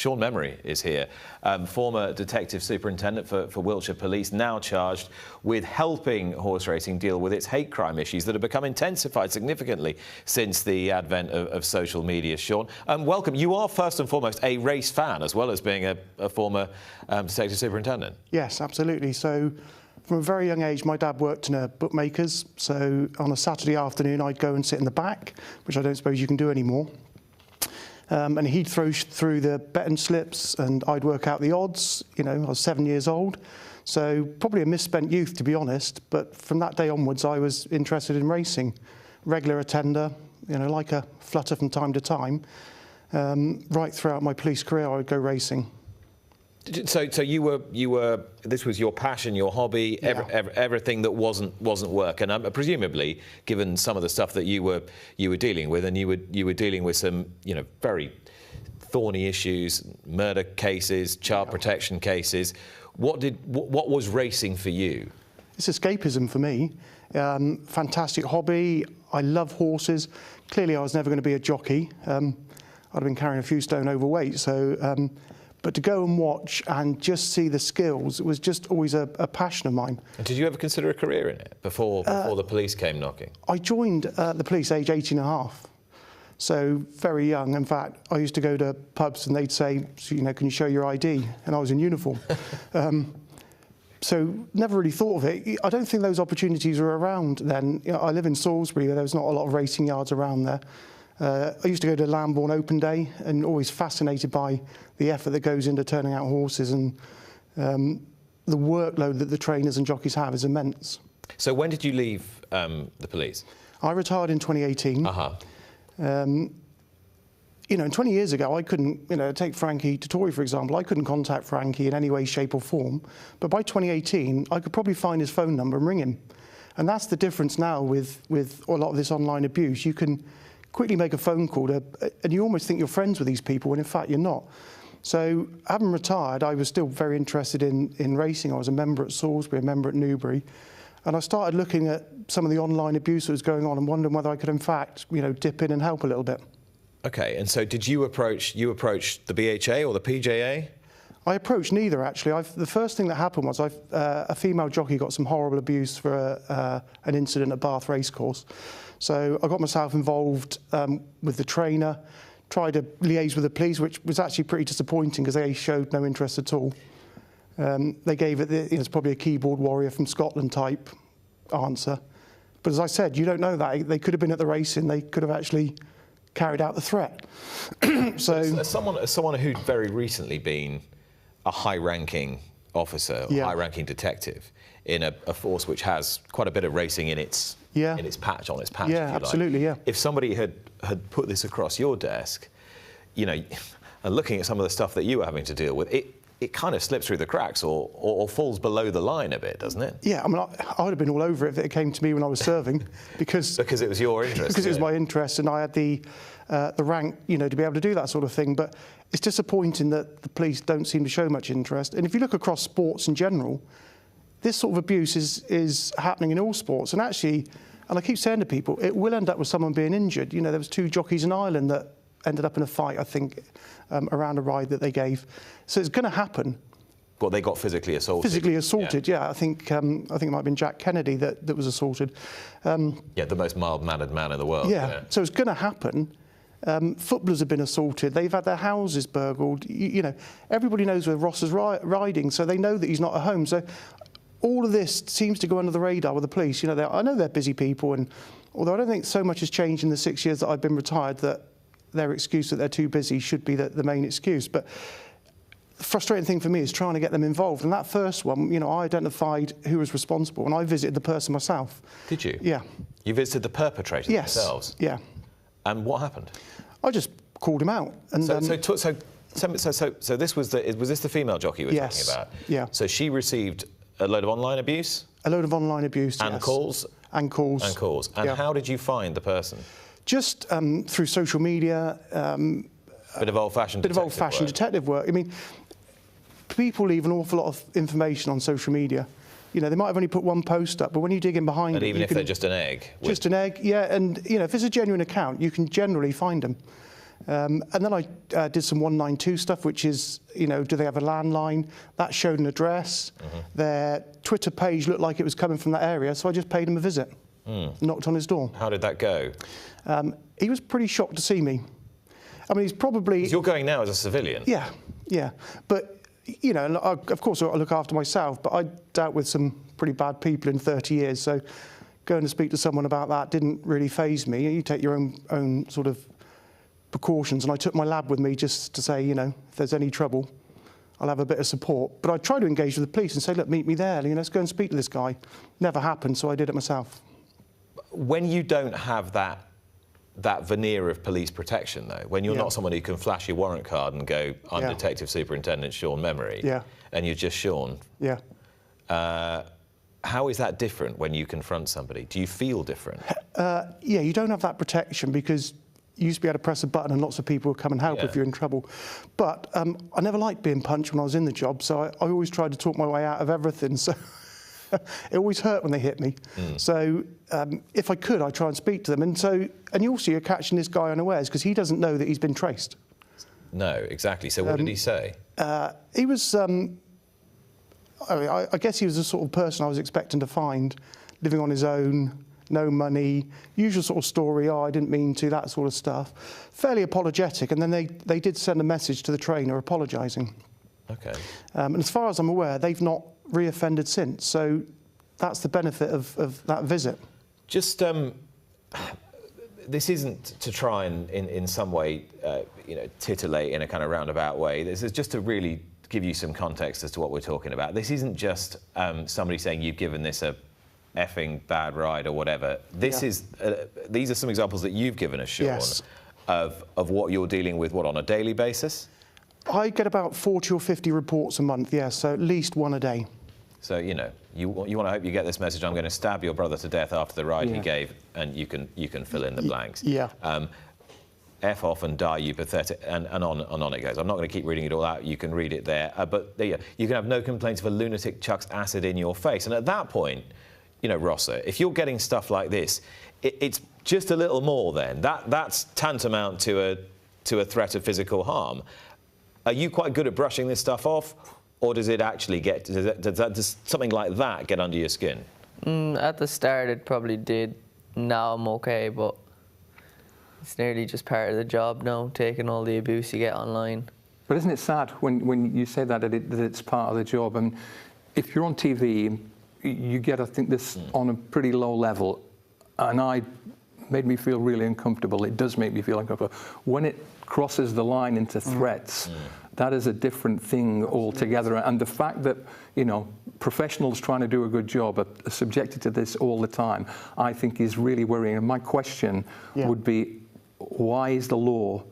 Sean Memory is here, former detective superintendent for Wiltshire Police, now charged with helping horse racing deal with its hate crime issues that have become intensified significantly since the advent of social media. Sean, welcome. You are first and foremost a race fan as well as being a former detective superintendent. Yes, absolutely. So from a very young age, my dad worked in a bookmaker's. So on a Saturday afternoon, I'd go and sit in the back, which I don't suppose you can do anymore. And he'd throw through the betting slips and I'd work out the odds. You know, I was 7 years old. So probably a misspent youth, to be honest. But from that day onwards, I was interested in racing. Regular attender, you know, like a flutter from time to time. Right throughout my police career, I would go racing. So you were. This was your passion, your hobby, Yeah. everything that wasn't work. And presumably, given some of the stuff that you were dealing with, and you were dealing with some, you know, very thorny issues, murder cases, child protection cases. What was racing for you? It's escapism for me. Fantastic hobby. I love horses. Clearly, I was never going to be a jockey. I'd have been carrying a few stone overweight. So. But to go and watch and just see the skills, it was just always a passion of mine. And did you ever consider a career in it before the police came knocking? I joined the police age 18 and a half, so very young. In fact, I used to go to pubs and they'd say, you know, can you show your ID? And I was in uniform. So never really thought of it. I don't think those opportunities were around then. You know, I live in Salisbury, where there was not a lot of racing yards around there. I used to go to Lambourne Open Day and always fascinated by the effort that goes into turning out horses, and the workload that the trainers and jockeys have is immense. So when did you leave the police? I retired in 2018. You know, 20 years ago, I couldn't, you know, take Frankie to Tory, for example. I couldn't contact Frankie in any way, shape or form. But by 2018, I could probably find his phone number and ring him. And that's the difference now with a lot of this online abuse. You can quickly make a phone call and you almost think you're friends with these people when in fact you're not. So having retired, I was still very interested in racing. I was a member at Salisbury, a member at Newbury, and I started looking at some of the online abuse that was going on and wondering whether I could in fact, you know, dip in and help a little bit. Okay, and so did you approach the BHA or the PJA? I approached neither, actually. The first thing that happened was a female jockey got some horrible abuse for an incident at Bath Racecourse. So I got myself involved with the trainer, tried to liaise with the police, which was actually pretty disappointing because they showed no interest at all. They gave it, it's probably a keyboard warrior from Scotland type answer. But as I said, you don't know that. They could have been at the racing, they could have actually carried out the threat. So as someone who'd very recently been a high-ranking officer, yeah, high-ranking detective in a force which has quite a bit of racing in its patch, on its patch. Yeah, absolutely. Like. Yeah. If somebody had put this across your desk, you know, and looking at some of the stuff that you were having to deal with, it kind of slips through the cracks or falls below the line a bit, doesn't it? Yeah, I mean, I would have been all over it if it came to me when I was serving, because it was your interest. Because it was my interest, and I had the rank, you know, to be able to do that sort of thing. But it's disappointing that the police don't seem to show much interest. And if you look across sports in general, this sort of abuse is happening in all sports. And actually, and I keep saying to people, it will end up with someone being injured. You know, there was 2 jockeys in Ireland that ended up in a fight, I think, around a ride that they gave. So it's going to happen. Well, they got physically assaulted. Physically assaulted, yeah. I think it might have been Jack Kennedy that was assaulted. Yeah, the most mild-mannered man in the world. Yeah, so it's going to happen. Footballers have been assaulted. They've had their houses burgled. You know, everybody knows where Ross is riding, so they know that he's not at home. So all of this seems to go under the radar with the police. You know, I know they're busy people, and although I don't think so much has changed in the 6 years that I've been retired, that their excuse that they're too busy should be the main excuse. But the frustrating thing for me is trying to get them involved. And that first one, you know, I identified who was responsible, and I visited the person myself. Did you? Yeah. You visited the perpetrators themselves? Yeah. And what happened? I just called him out. And so this was this the female jockey we were talking about? Yeah. So she received a load of online abuse? A load of online abuse, and yes. Calls? And calls. And calls. And yeah. How did you find the person? Just through social media. Bit of old-fashioned detective work. I mean, people leave an awful lot of information on social media. You know, they might have only put one post up, but when you dig in behind it, even if they're just an egg. Just an egg, yeah. And, you know, if it's a genuine account, you can generally find them. And then I did some 192 stuff, which is, you know, do they have a landline? That showed an address. Their Twitter page looked like it was coming from that area, so I just paid him a visit, knocked on his door. How did that go? He was pretty shocked to see me. I mean, he's probably... 'Cause you're going now as a civilian. Yeah, yeah. But, you know, of course I look after myself, but I dealt with some pretty bad people in 30 years, so going to speak to someone about that didn't really faze me. You take your own sort of precautions, and I took my lab with me just to say, you know, if there's any trouble, I'll have a bit of support. But I tried to engage with the police and say, look, meet me there, you know, let's go and speak to this guy. Never happened, so I did it myself. When you don't have that veneer of police protection, though, when you're not someone who can flash your warrant card and go, I'm Detective Superintendent Sean Memory, and you're just Sean, how is that different when you confront somebody? Do you feel different? Yeah, you don't have that protection because you used to be able to press a button and lots of people would come and help if you're in trouble. But I never liked being punched when I was in the job, so I always tried to talk my way out of everything. So it always hurt when they hit me. So if I could, I'd try and speak to them. And you also, you're catching this guy unawares because he doesn't know that he's been traced. No, exactly. So what did he say? He was, I guess he was the sort of person I was expecting to find, living on his own, no money, usual sort of story, oh, I didn't mean to, that sort of stuff. Fairly apologetic, and then they did send a message to the trainer apologising. Okay. And as far as I'm aware, they've not reoffended since, so that's the benefit of that visit. Just, this isn't to try and, in some way, you know, titillate in a kind of roundabout way. This is just to really give you some context as to what we're talking about. This isn't just somebody saying you've given this a effing bad ride or whatever. This is these are some examples that you've given us, Sean, of what you're dealing with, what, on a daily basis? I get about 40 or 50 reports a month, yes, so at least one a day. So, you know, you want to hope you get this message, I'm going to stab your brother to death after the ride he gave, and you can fill in the blanks. F off and die, you pathetic, and on it goes. I'm not going to keep reading it all out. You can read it there. But there you can have no complaints if a lunatic chucks acid in your face. And at that point, you know, Rosser, if you're getting stuff like this, it's just a little more then. That's tantamount to a threat of physical harm. Are you quite good at brushing this stuff off, or does it actually get, does something like that get under your skin? At the start it probably did. Now I'm okay, but it's nearly just part of the job now, taking all the abuse you get online. But isn't it sad when you say that it's part of the job? And if you're on TV, you get, I think, this on a pretty low level, and made me feel really uncomfortable. It does make me feel uncomfortable. When it crosses the line into threats, that is a different thing altogether. And the fact that, you know, professionals trying to do a good job are subjected to this all the time, I think is really worrying. And my question would be, why is the law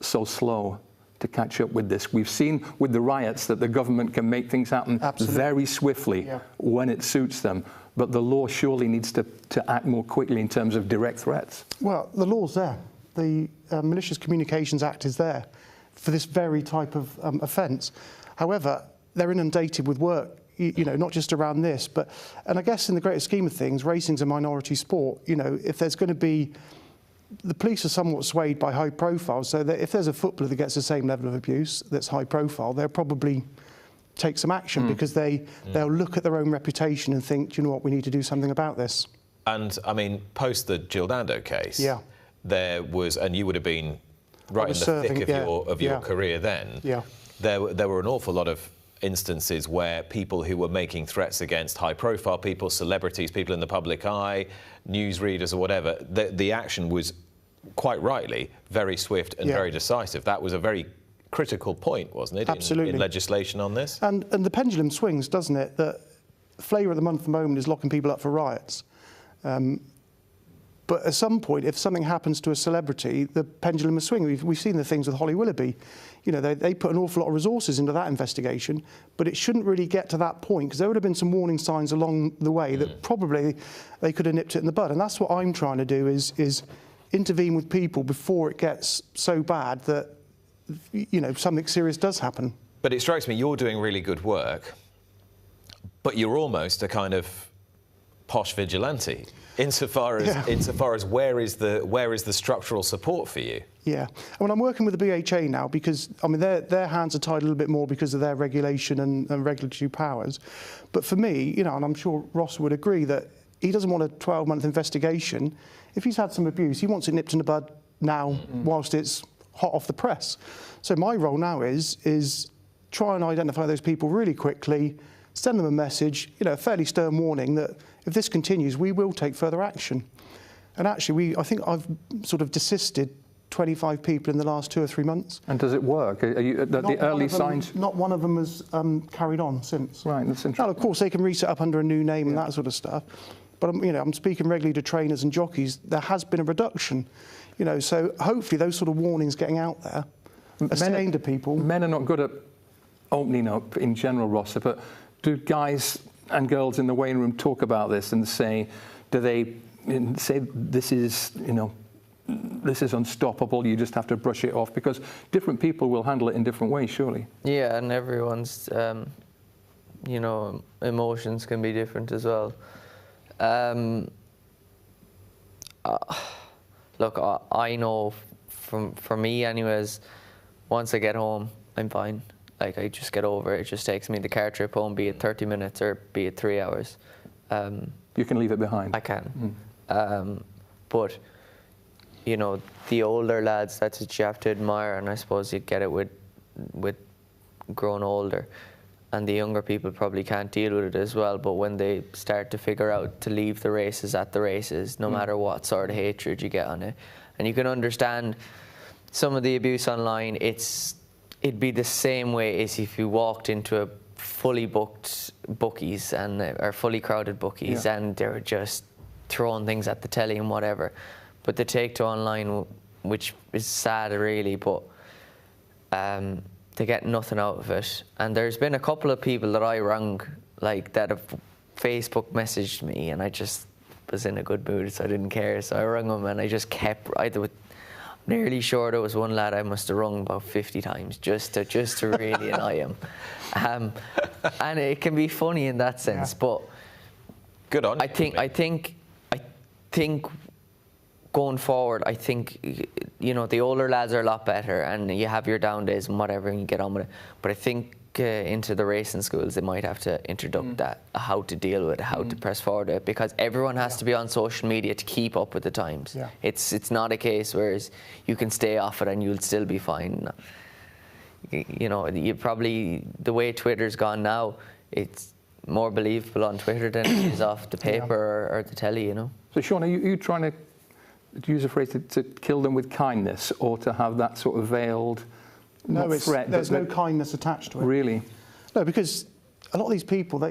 so slow to catch up with this? We've seen with the riots that the government can make things happen very swiftly when it suits them. But the law surely needs to act more quickly in terms of direct threats. Well, the law's there. The Malicious Communications Act is there for this very type of offence. However, they're inundated with work, you know, not just around this, but, and I guess in the greater scheme of things, racing's a minority sport. You know, if there's going to be, the police are somewhat swayed by high profile, so that if there's a footballer that gets the same level of abuse that's high profile, they'll probably take some action because they'll look at their own reputation and think, do you know what, we need to do something about this. And I mean, post the Gildando case, there was, and you would have been right in the thick of your career then, there were an awful lot of instances where people who were making threats against high-profile people, celebrities, people in the public eye, newsreaders or whatever, the action was, quite rightly, very swift and very decisive. That was a very critical point, wasn't it, Absolutely. in legislation on this? And the pendulum swings, doesn't it? The flavour of the month at the moment is locking people up for riots. But at some point, if something happens to a celebrity, the pendulum is swinging. We've seen the things with Holly Willoughby. You know, they put an awful lot of resources into that investigation, but it shouldn't really get to that point, because there would have been some warning signs along the way that probably they could have nipped it in the bud. And that's what I'm trying to do, is intervene with people before it gets so bad that, you know, something serious does happen. But it strikes me you're doing really good work, but you're almost a kind of posh vigilante. Insofar as where is the structural support for you? Yeah, and when I'm working with the BHA now, because I mean their hands are tied a little bit more because of their regulation and regulatory powers. But for me, you know, and I'm sure Ross would agree that he doesn't want a 12-month investigation. If he's had some abuse, he wants it nipped in the bud now, whilst it's hot off the press. So my role now is try and identify those people really quickly, send them a message, you know, a fairly stern warning that if this continues, we will take further action. And actually, I think I've sort of desisted 25 people in the last 2 or 3 months. And does it work? Are you the early signs? Not one of them has carried on since. Right, that's interesting. Now, of course, they can reset up under a new name and that sort of stuff. But you know, I'm speaking regularly to trainers and jockeys. There has been a reduction, you know. So hopefully, those sort of warnings getting out there are saying to people. Men are not good at opening up in general, Ross. But do guys and girls in the weighing room talk about this and say, do they say this is, you know, this is unstoppable, you just have to brush it off? Because different people will handle it in different ways, surely. Yeah, and everyone's, you know, emotions can be different as well. Look, I know for me anyways, once I get home, I'm fine. Like, I just get over it. It just takes me the car trip home, be it 30 minutes or be it 3 hours. You can leave it behind. I can. But, you know, the older lads, that's what you have to admire, and I suppose you get it with growing older. And the younger people probably can't deal with it as well, but when they start to figure out to leave the races at the races, no matter what sort of hatred you get on it. And you can understand some of the abuse online, it'd be the same way as if you walked into a fully booked bookies or fully crowded bookies and they were just throwing things at the telly and whatever. But they take to online, which is sad really, but they get nothing out of it. And there's been a couple of people that I rang, like, that have Facebook messaged me, and I just was in a good mood, so I didn't care. So I rang them, and I just kept. I'm nearly sure there was one lad I must have rung about 50 times just to really annoy him. And it can be funny in that sense, but good on you. I think. Going forward, I think, you know, the older lads are a lot better, and you have your down days and whatever, and you get on with it. But I think into the racing schools, they might have to introduce that, how to deal with it, how to press forward it, because everyone has to be on social media to keep up with the times. Yeah. It's not a case where you can stay off it and you'll still be fine. You know, you probably, the way Twitter's gone now, it's more believable on Twitter than it is off the paper or the telly, you know. So, Sean, are you trying to use a phrase to kill them with kindness, or to have that sort of veiled threat? There's no kindness attached to it. Really? No, because a lot of these people,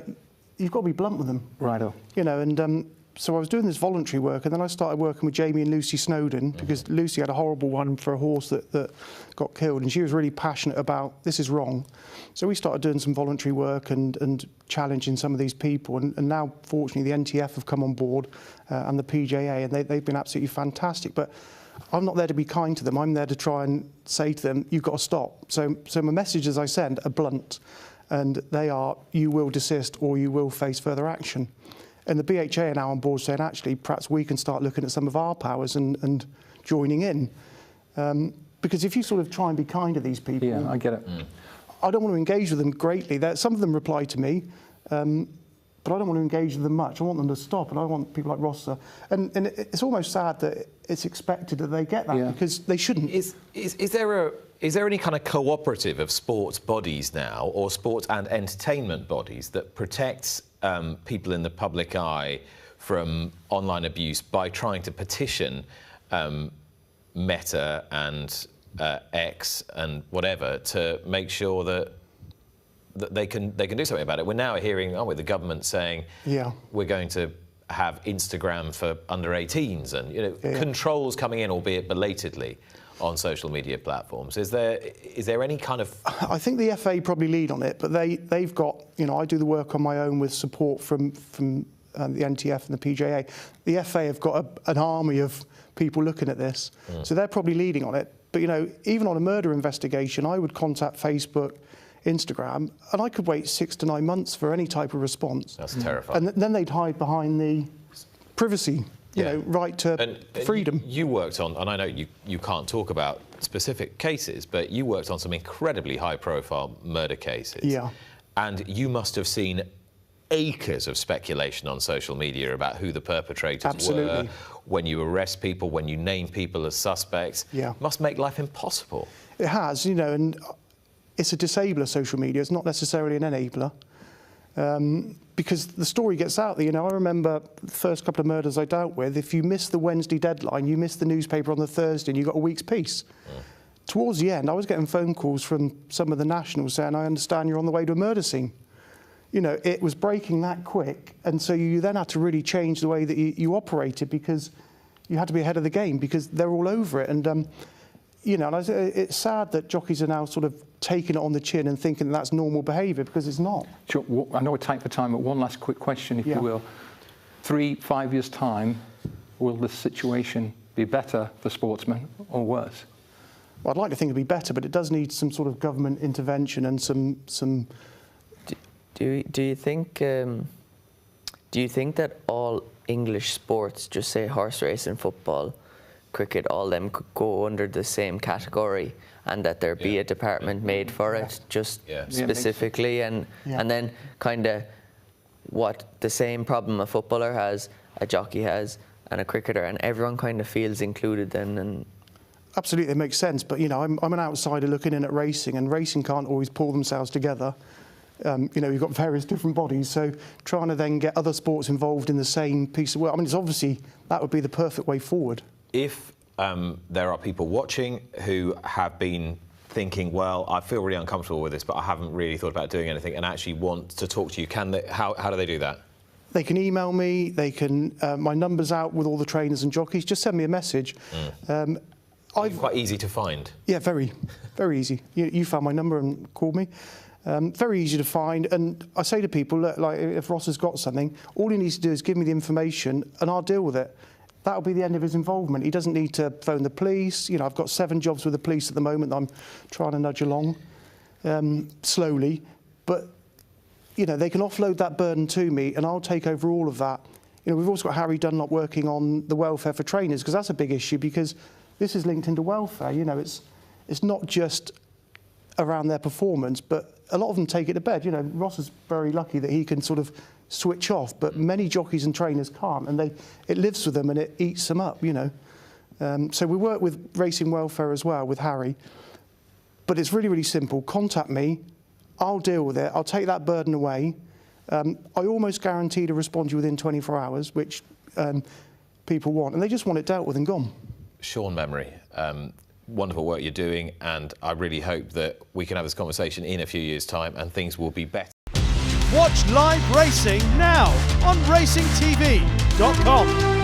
you've got to be blunt with them. Righto. You know, and so I was doing this voluntary work, and then I started working with Jamie and Lucy Snowden, because Lucy had a horrible one for a horse that got killed, and she was really passionate about, this is wrong. So we started doing some voluntary work and challenging some of these people, and now, fortunately, the NTF have come on board, and the PJA, and they've been absolutely fantastic. But I'm not there to be kind to them. I'm there to try and say to them, you've got to stop. So my messages I send are blunt, and they are, you will desist or you will face further action. And the BHA are now on board saying, actually, perhaps we can start looking at some of our powers and joining in. Because if you sort of try and be kind to these people... Yeah, I get it. I don't want to engage with them greatly. Some of them reply to me, but I don't want to engage with them much. I want them to stop, and I want people like Ross. And it's almost sad that it's expected that they get that, because they shouldn't. Is there any kind of cooperative of sports bodies now, or sports and entertainment bodies, that protects people in the public eye from online abuse by trying to petition Meta and X and whatever to make sure that they can do something about it? We're now hearing, aren't we, the government saying we're going to have Instagram for under 18s, and, you know, controls coming in, albeit belatedly, on social media platforms. Is there any kind of... I think the FA probably lead on it, but they've got, you know, I do the work on my own with support from the NTF and the PJA. The FA have got an army of people looking at this, so they're probably leading on it. But, you know, even on a murder investigation, I would contact Facebook, Instagram, and I could wait 6 to 9 months for any type of response. That's terrifying. And then they'd hide behind the privacy right to freedom. You worked on, and I know you can't talk about specific cases, but you worked on some incredibly high-profile murder cases. Yeah. And you must have seen acres of speculation on social media about who the perpetrators were, when you arrest people, when you name people as suspects. Yeah. Must make life impossible. It has, and it's a disabler, social media. It's not necessarily an enabler. Because the story gets out there. I remember the first couple of murders I dealt with, if you missed the Wednesday deadline, you missed the newspaper on the Thursday and you got a week's peace. Towards the end, I was getting phone calls from some of the nationals saying, I understand you're on the way to a murder scene. It was breaking that quick, and so you then had to really change the way that you operated, because you had to be ahead of the game, because they're all over it. And it's sad that jockeys are now sort of taking it on the chin and thinking that's normal behaviour, because it's not. Sure. I know we're tight for time, but one last quick question, if you will. 3-5 years' time, will the situation be better for sportsmen or worse? Well, I'd like to think it'd be better, but it does need some sort of government intervention and some. Do you think that all English sports, just say horse racing, football, cricket, all them could go under the same category, and that there be a department made for it, just specifically, and then kind of what the same problem a footballer has, a jockey has, and a cricketer, and everyone kind of feels included then? And absolutely, it makes sense. But I'm an outsider looking in at racing, and racing can't always pull themselves together. You've got various different bodies, so trying to then get other sports involved in the same piece of work, it's obviously, that would be the perfect way forward. If there are people watching who have been thinking, well, I feel really uncomfortable with this, but I haven't really thought about doing anything, and actually want to talk to you, how do they do that? They can email me, they can, my number's out with all the trainers and jockeys, just send me a message. Quite easy to find. Yeah, very, very easy. You found my number and called me. Very easy to find, and I say to people, look, like if Ross has got something, all he needs to do is give me the information and I'll deal with it. That'll be the end of his involvement. He doesn't need to phone the police. I've got 7 jobs with the police at the moment that I'm trying to nudge along slowly, but they can offload that burden to me and I'll take over all of that. We've also got Harry Dunlop working on the welfare for trainers, because that's a big issue, because this is linked into welfare. It's not just around their performance, but a lot of them take it to bed. Ross is very lucky that he can sort of switch off, but many jockeys and trainers can't, and it lives with them and it eats them up. So we work with racing welfare as well with Harry, but it's really, really simple. Contact me, I'll deal with it, I'll take that burden away. I almost guarantee to respond to you within 24 hours, which people want, and they just want it dealt with and gone. Sean Memory, wonderful work you're doing, and I really hope that we can have this conversation in a few years' time and things will be better. Watch live racing now on racingtv.com.